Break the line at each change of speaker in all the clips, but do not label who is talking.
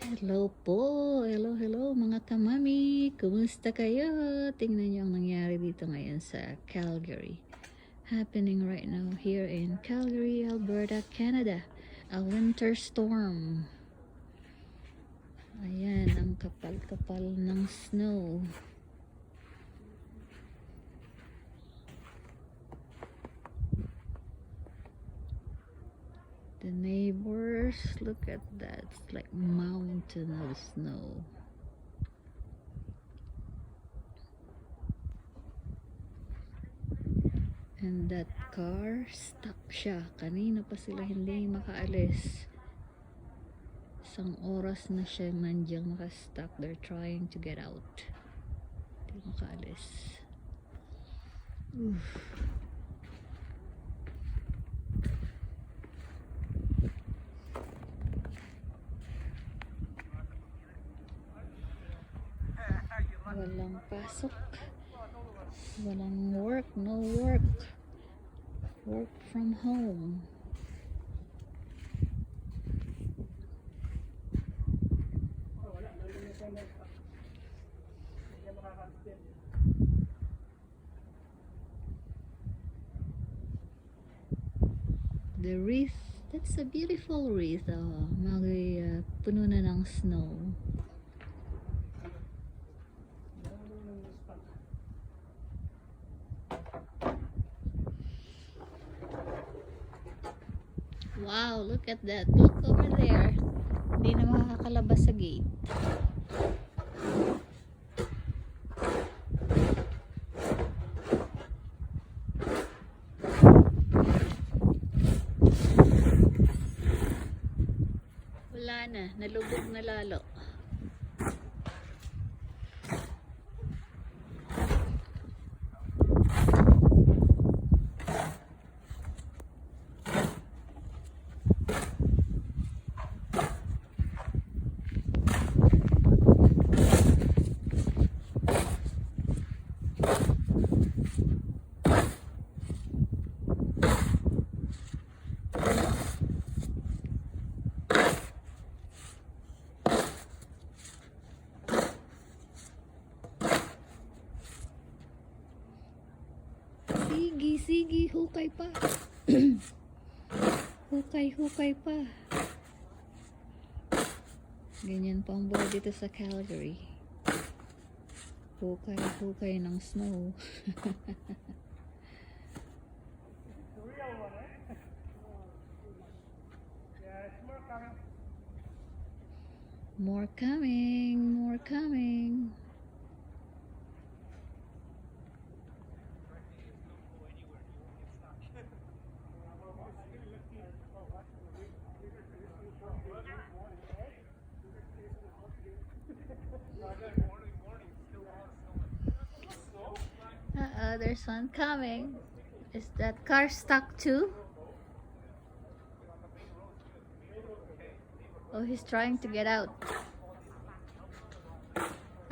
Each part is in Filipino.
Hello po! Hello mga kamami! Kumusta kayo? Tingnan niyo ang nangyari dito ngayon sa Calgary. Happening right now here in Calgary, Alberta, Canada. A winter storm. Ayan, ang kapal-kapal ng snow. The neighbors, look at that. It's like mountain of snow. And that car, stuck siya. Kanina pa sila hindi makaalis. Isang oras na siya nandiyan naka-stuck. They're trying to get out. Hindi makaalis. Oof. Walang pasok. Walang work. No work. Work from home. The wreath, that's a beautiful wreath. Puno na ng snow. Wow, look at that. Look over there. Hindi na makakalabas sa gate. Wala na. Nalubog na lalo. Sige, hukay pa. hukay pa. Ganyan pa ang buhay dito sa Calgary. Hukay ng snow. More coming. There's one coming. Is that car stuck too? Oh, he's trying to get out.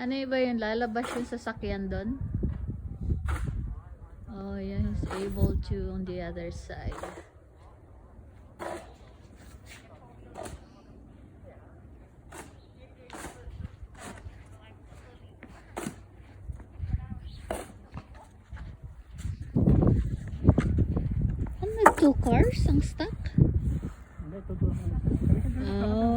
Ano ba yun? Lalabas yung sasakyan doon? Oh yeah, he's able to on the other side. Two cars ang stuck? Oh,